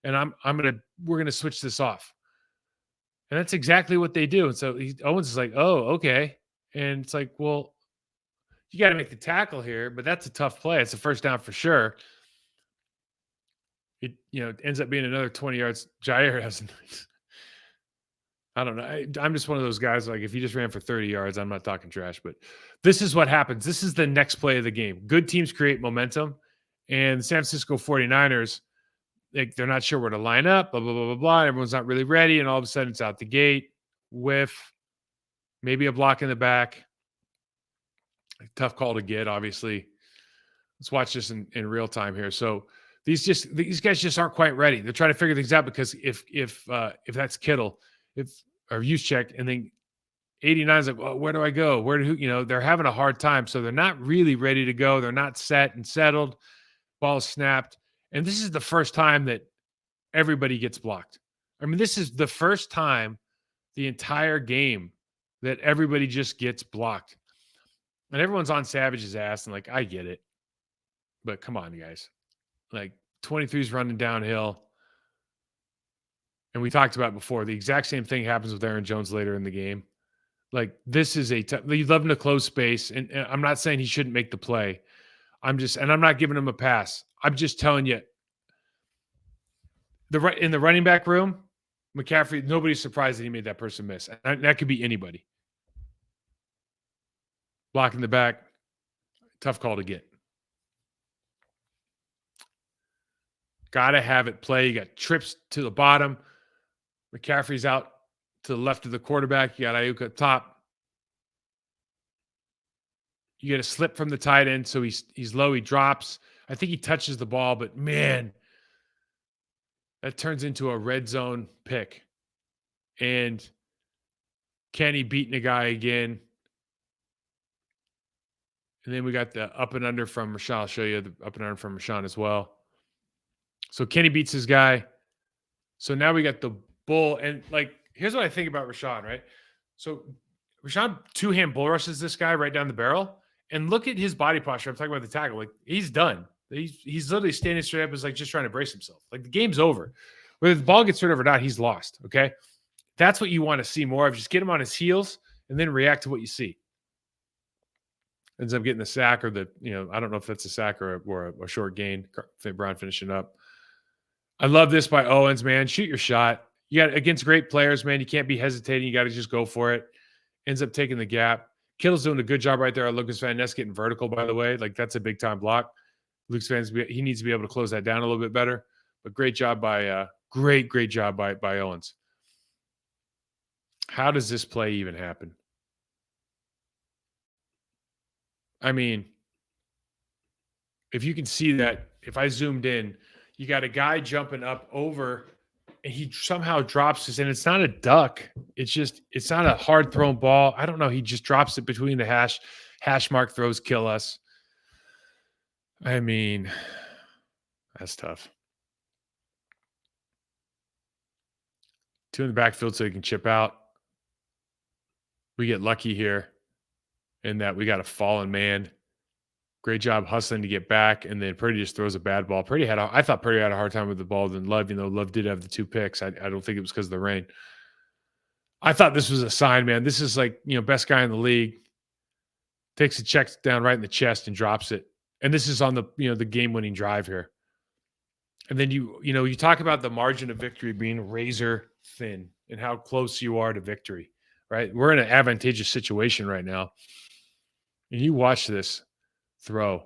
And we're going to switch this off. And that's exactly what they do. And so Owens is like, oh, okay. And it's like, well, you got to make the tackle here, but that's a tough play. It's a first down for sure. It ends up being another 20 yards. Jair hasn't. I don't know. I'm just one of those guys, like, if you just ran for 30 yards, I'm not talking trash, but this is what happens. This is the next play of the game. Good teams create momentum, And the San Francisco 49ers, they're not sure where to line up, blah, blah, blah, blah, blah. Everyone's not really ready. And all of a sudden it's out the gate, whiff, maybe a block in the back. Tough call to get, obviously. Let's watch this in real time here. So these guys just aren't quite ready. They're trying to figure things out because if that's Kittle, or Juszczyk, and then 89 is like, well, where do I go? They're having a hard time. So they're not really ready to go. They're not set and settled. Ball snapped. And this is the first time that everybody gets blocked. I mean, this is the first time the entire game that everybody just gets blocked. And everyone's on Savage's ass, and like, I get it. But come on, guys. Like, 23's running downhill. And we talked about before, the exact same thing happens with Aaron Jones later in the game. Like, this is you love him to close space. And I'm not saying he shouldn't make the play. I'm not giving him a pass. I'm just telling you, in the running back room, McCaffrey, nobody's surprised that he made that person miss. And that could be anybody. Blocking the back, tough call to get. Got to have it play. You got trips to the bottom. McCaffrey's out to the left of the quarterback. You got Ayuk up top. You get a slip from the tight end, so he's low. He drops. I think he touches the ball, but man, that turns into a red zone pick. And Kenny beating a guy again. And then we got the up and under from Rashawn. I'll show you the up and under from Rashawn as well. So Kenny beats his guy. So now we got the bull. And like, here's what I think about Rashawn, right? So Rashawn two-hand bull rushes this guy right down the barrel. And look at his body posture. I'm talking about the tackle. Like, he's done. He's literally standing straight up, is like just trying to brace himself. Like, the game's over. Whether the ball gets hurt or not, he's lost. Okay. That's what you want to see more of. Just get him on his heels and then react to what you see. Ends up getting the sack, or I don't know if that's a sack or a short gain. Brown finishing up. I love this by Owens, man. Shoot your shot. You got against great players, man. You can't be hesitating. You got to just go for it. Ends up taking the gap. Kittle's doing a good job right there. Lucas Van Ness getting vertical, by the way. Like, that's a big time block. Lucas Van Ness, he needs to be able to close that down a little bit better. But great job by great job by Owens. How does this play even happen? I mean, if you can see that, if I zoomed in, you got a guy jumping up over, and he somehow drops this, and it's not a duck. It's not a hard thrown ball. I don't know. He just drops it between the hash mark throws kill us. I mean, that's tough. 2 in the backfield so he can chip out. We get lucky here in that we got a fallen man. Great job hustling to get back, and then Purdy just throws a bad ball. I thought Purdy had a hard time with the ball than Love. Love did have the 2 picks. I don't think it was because of the rain. I thought this was a sign, man. This is like, best guy in the league. Takes a check down right in the chest and drops it. And this is on the, the game-winning drive here. And then you talk about the margin of victory being razor thin and how close you are to victory, right? We're in an advantageous situation right now. And you watch this throw.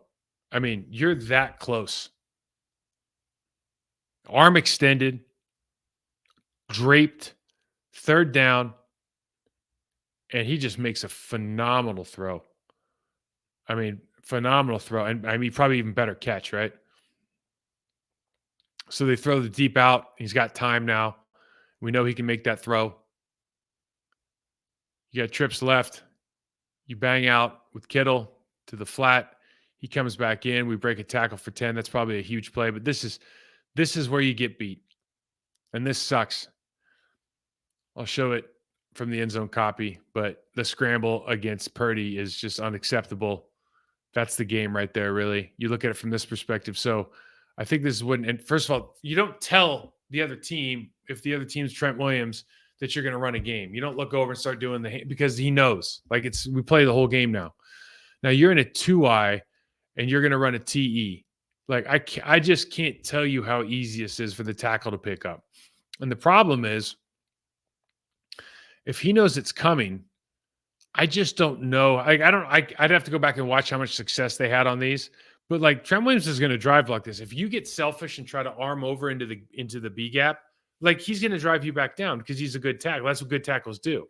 I mean, you're that close. Arm extended, draped, 3rd down, and he just makes a phenomenal throw. I mean, phenomenal throw. And I mean, probably even better catch, right? So they throw the deep out. He's got time now. We know he can make that throw. You got trips left. You bang out with Kittle to the flat. He comes back in. We break a tackle for 10. That's probably a huge play, but this is where you get beat. And this sucks. I'll show it from the end zone copy, but the scramble against Purdy is just unacceptable. That's the game right there, really. You look at it from this perspective. So I think this is and first of all, you don't tell the other team, if the other team's Trent Williams, that you're going to run a game. You don't look over and start doing because he knows. Like, we play the whole game now. Now you're in a 2-eye and you're going to run a TE. Like, I just can't tell you how easy this is for the tackle to pick up. And the problem is, if he knows it's coming, I just don't know. I'd have to go back and watch how much success they had on these. But like Trent Williams is going to drive like this. If you get selfish and try to arm over into the B gap, like he's going to drive you back down because he's a good tackle. That's what good tackles do.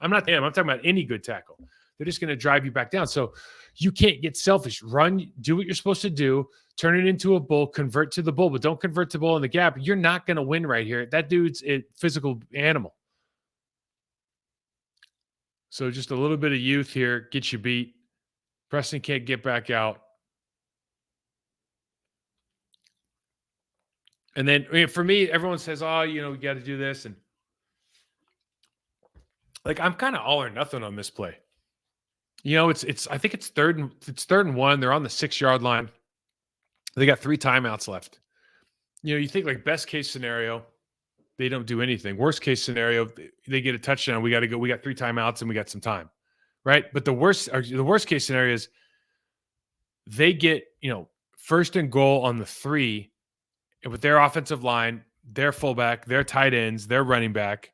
I'm not him. I'm talking about any good tackle. They're just going to drive you back down. So you can't get selfish. Run, do what you're supposed to do, turn it into a bull, convert to the bull, but don't convert to bull in the gap. You're not going to win right here. That dude's a physical animal. So just a little bit of youth here gets you beat. Preston can't get back out. And then for me, everyone says, "Oh, you got to do this," and like I'm kind of all or nothing on this play. It's I think it's third and 1. They're on the 6-yard line. They got 3 timeouts left. You think like best case scenario, they don't do anything. Worst case scenario, they get a touchdown. We got to go. We got 3 timeouts and we got some time, right? But the worst case scenario is they get first and goal on the 3. With their offensive line, their fullback, their tight ends, their running back,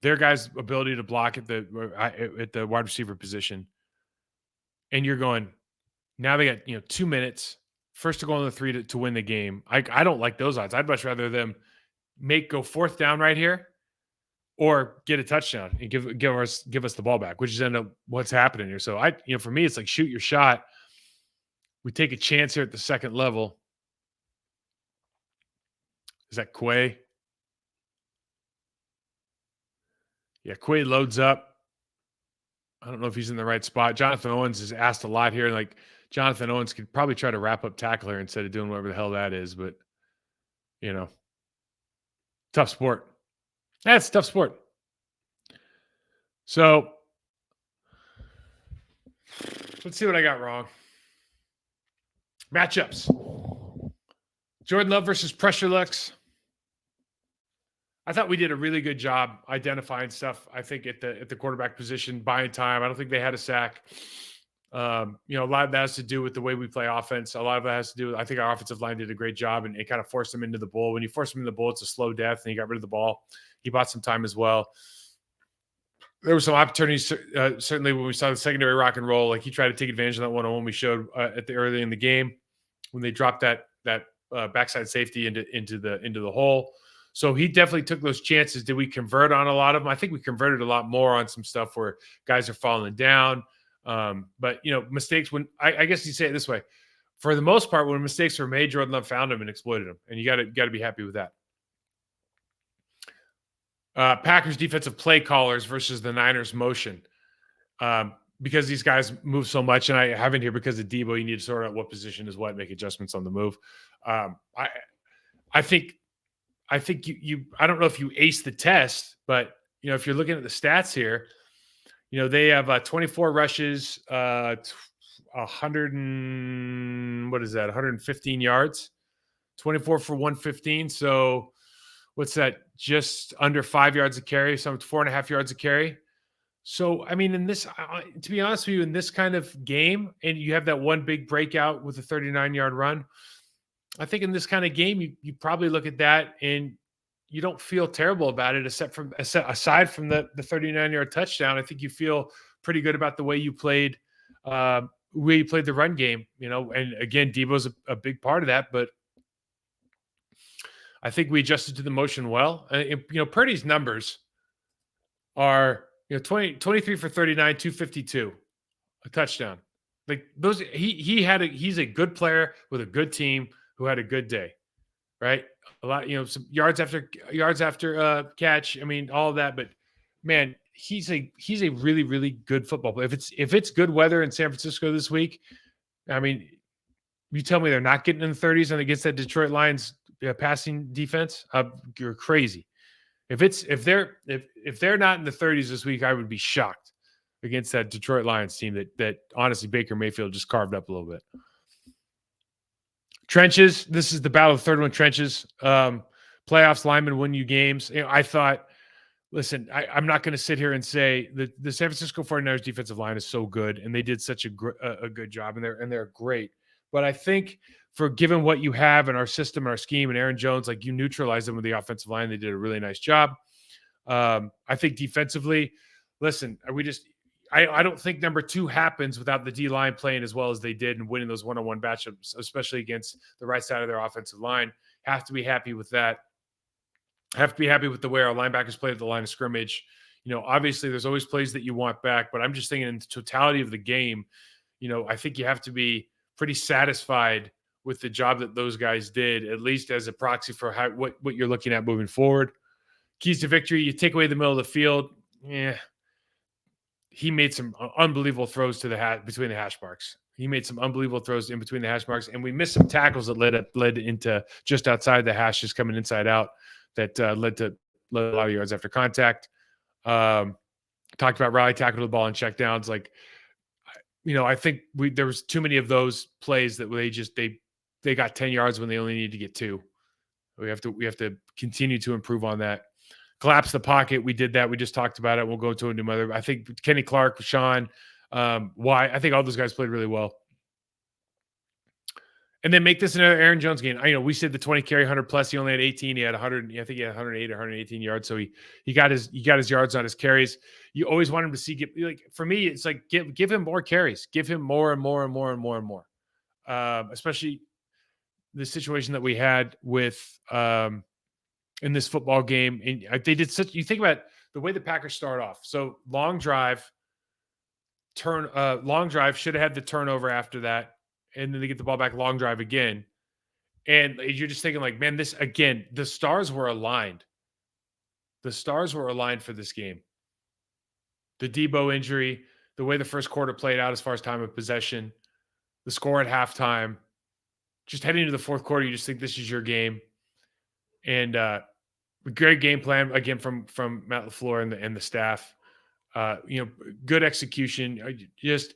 their guys' ability to block at the wide receiver position, and you're going, now they got 2 minutes, first to go on the 3 to win the game. I don't like those odds. I'd much rather them go 4th down right here, or get a touchdown and give us the ball back, which is end up what's happening here. So for me, it's like shoot your shot. We take a chance here at the second level. Is that Quay? Yeah, Quay loads up. I don't know if he's in the right spot. Jonathan Owens is asked a lot here. Like Jonathan Owens could probably try to wrap up tackle here instead of doing whatever the hell that is. But, tough sport. That's a tough sport. So let's see what I got wrong. Matchups. Jordan Love versus Pressure Lux. I thought we did a really good job identifying stuff. I think at the quarterback position, buying time. I don't think they had a sack. A lot of that has to do with the way we play offense. A lot of that has to do with, I think our offensive line did a great job and it kind of forced them into the bull. When you force them into the bull, it's a slow death, and he got rid of the ball. He bought some time as well. There were some opportunities, certainly when we saw the secondary rock and roll. Like he tried to take advantage of that one-on-one we showed early in the game when they dropped that backside safety into the hole. So he definitely took those chances. Did we convert on a lot of them? I think we converted a lot more on some stuff where guys are falling down. But mistakes, when I guess you say it this way, for the most part, when mistakes were made, Jordan Love found them and exploited them, and you got to be happy with that. Packers defensive play callers versus the Niners motion. Because these guys move so much, and I have in here because of Debo, you need to sort out what position is what, make adjustments on the move. I think you I don't know if you ace the test, but if you're looking at the stats here, they have 24 rushes, 115 yards, 24 for 115. So what's that? Just under 5 yards a carry, some 4.5 yards a carry. So, I mean, in this, to be honest with you, in this kind of game, and you have that one big breakout with a 39-yard run, I think in this kind of game, you probably look at that and you don't feel terrible about it, aside from the 39-yard touchdown. I think you feel pretty good about the way you played the run game, and again, Debo's a big part of that, but I think we adjusted to the motion well. Purdy's numbers are 23 for 39, 252, a touchdown. Like those, he's a good player with a good team who had a good day, right? A lot, some yards after catch. I mean, all of that. But man, he's a really, really good football player. If it's good weather in San Francisco this week, I mean, you tell me they're not getting in the 30s and against that Detroit Lions passing defense, you're crazy. If they're not in the 30s this week, I would be shocked against that Detroit Lions team that honestly Baker Mayfield just carved up a little bit. Trenches. This is the battle of the third one. Trenches. Playoffs, linemen win you games. I thought, listen, I'm not going to sit here and say that the San Francisco 49ers defensive line is so good, and they did such a good job, and they're great. But I think for given what you have in our system and our scheme and Aaron Jones, like you neutralize them with the offensive line. They did a really nice job. I think defensively, listen, I don't think number 2 happens without the D line playing as well as they did and winning those one-on-one matchups, especially against the right side of their offensive line. Have to be happy with that. Have to be happy with the way our linebackers played at the line of scrimmage. Obviously there's always plays that you want back, but I'm just thinking in the totality of the game, I think you have to be pretty satisfied with the job that those guys did, at least as a proxy for what you're looking at moving forward. Keys to victory, you take away the middle of the field. Yeah, he made some unbelievable throws to the between the hash marks. He made some unbelievable throws in between the hash marks, and we missed some tackles that led into just outside the hash, just coming inside out, that led to a lot of yards after contact. Talked about Riley tackled the ball and check downs. I think there was too many of those plays that they got 10 yards when they only needed to get 2. We have to continue to improve on that. Collapse the pocket. We did that. We just talked about it. We'll go to a new mother. I think Kenny Clark, Sean, I think all those guys played really well. And then make this another Aaron Jones game. We said the 20 carry 100 plus. He only had 18. He had 100. I think he had 108 or 118 yards. So he got his yards on his carries. You always want him to see, for me, it's like give him more carries. Give him more and more and more and more and more. Especially the situation that we had with in this football game. And they did such. You think about the way the Packers start off. So long drive, should have had the turnover after that. And then they get the ball back, long drive again. And you're just thinking like, man, this again, the stars were aligned. The stars were aligned for this game. The Debo injury, the way the first quarter played out as far as time of possession, the score at halftime, just heading into the fourth quarter, you just think this is your game. And great game plan, again, from Matt LaFleur and the staff. Good execution. Just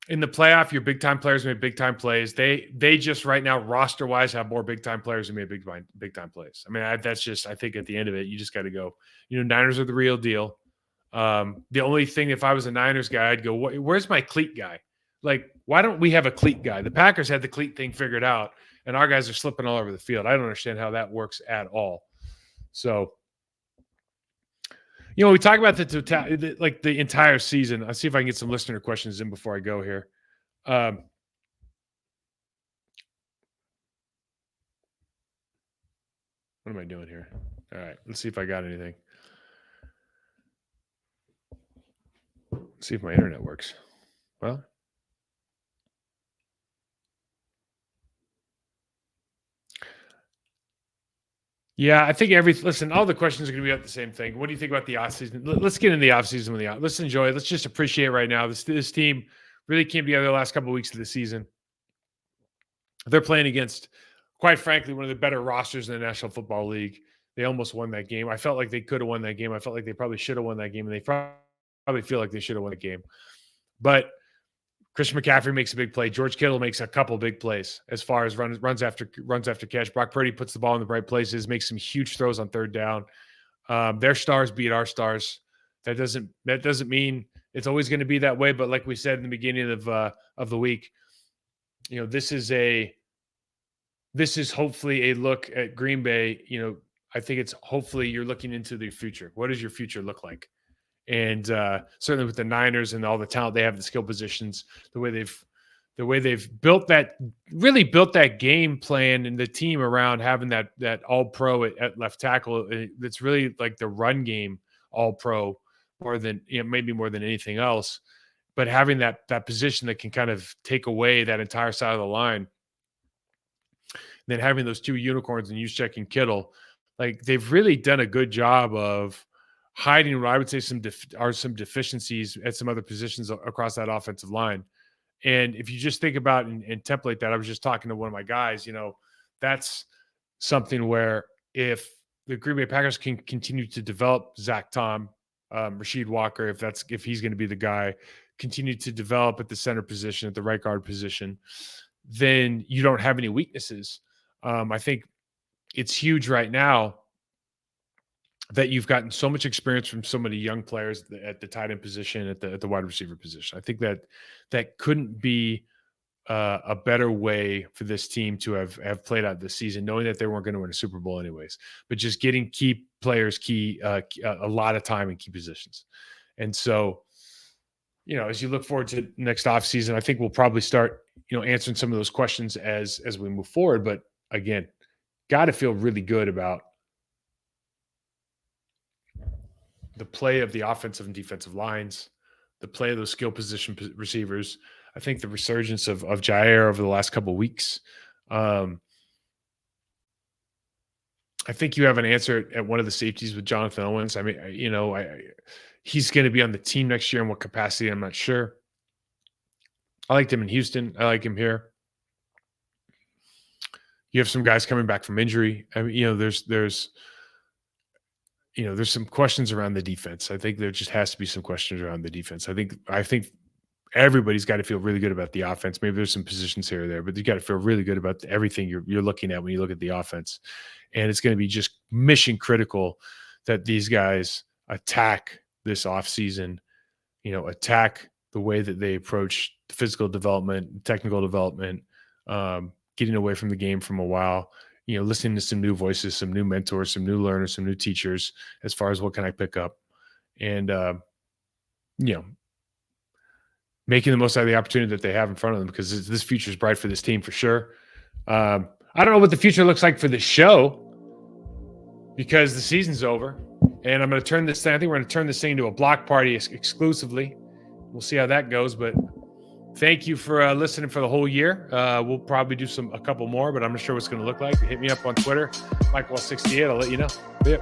in the playoff, your big time players made big time plays. They just right now roster wise have more big time players who made big time plays. I mean, I think at the end of it, you just got to go. Niners are the real deal. The only thing, if I was a Niners guy, I'd go, where's my cleat guy? Like, why don't we have a cleat guy? The Packers had the cleat thing figured out, and our guys are slipping all over the field. I don't understand how that works at all. So, we talk about the entire season. I'll see if I can get some listener questions in before I go here. What am I doing here? All right, let's see if I got anything. Let's see if my internet works. Well, yeah, I think all the questions are going to be about the same thing. What do you think about the offseason? Let's get into the offseason let's enjoy it. Let's just appreciate right now. This team really came together the last couple of weeks of the season. They're playing against, quite frankly, one of the better rosters in the National Football League. They almost won that game. I felt like they could have won that game. I felt like they probably should have won that game, and they probably feel like they should have won the game. But Christian McCaffrey makes a big play. George Kittle makes a couple big plays as far as runs after catch. Brock Purdy puts the ball in the right places, makes some huge throws on third down. Their stars beat our stars. That doesn't mean it's always going to be that way. But like we said in the beginning of the week, this is hopefully a look at Green Bay. I think it's hopefully you're looking into the future. What does your future look like? And certainly with the Niners and all the talent they have, the skill positions, the way they've built that game plan and the team around having that all pro at left tackle. It's really like the run game all pro maybe more than anything else, but having that position that can kind of take away that entire side of the line. Then having those two unicorns and Juszczyk and Kittle, like they've really done a good job of hiding what I would say some deficiencies at some other positions across that offensive line. And if you just think about and template that, I was just talking to one of my guys, that's something where if the Green Bay Packers can continue to develop Zach Tom, Rasheed Walker, if he's going to be the guy, continue to develop at the center position, at the right guard position, then you don't have any weaknesses. I think it's huge right now that you've gotten so much experience from so many young players at the tight end position, at the wide receiver position. I think that couldn't be a better way for this team to have played out this season, knowing that they weren't going to win a Super Bowl anyways, but just getting key players, a lot of time in key positions. And so as you look forward to next offseason, I think we'll probably start, answering some of those questions as we move forward. But again, got to feel really good about the play of the offensive and defensive lines, the play of those skill position receivers. I think the resurgence of Jair over the last couple of weeks. I think you have an answer at one of the safeties with Jonathan Owens. I mean, he's going to be on the team next year. In what capacity, I'm not sure. I liked him in Houston. I like him here. You have some guys coming back from injury. I mean, there's some questions around the defense. I think there just has to be some questions around the defense. I think everybody's got to feel really good about the offense. Maybe there's some positions here or there, but you got to feel really good about everything you're looking at when you look at the offense. And it's going to be just mission critical that these guys attack this offseason, attack the way that they approach the physical development, technical development, getting away from the game from a while, listening to some new voices, some new mentors, some new learners, some new teachers as far as what can I pick up. And, making the most out of the opportunity that they have in front of them, because this future is bright for this team for sure. I don't know what the future looks like for the show because the season's over, and I'm going to turn this thing. I think we're going to turn this thing into a block party exclusively. We'll see how that goes, but thank you for listening for the whole year. We'll probably do a couple more, but I'm not sure what's going to look like. Hit me up on Twitter, Mike Wahle 68. I'll let you know. Yeah.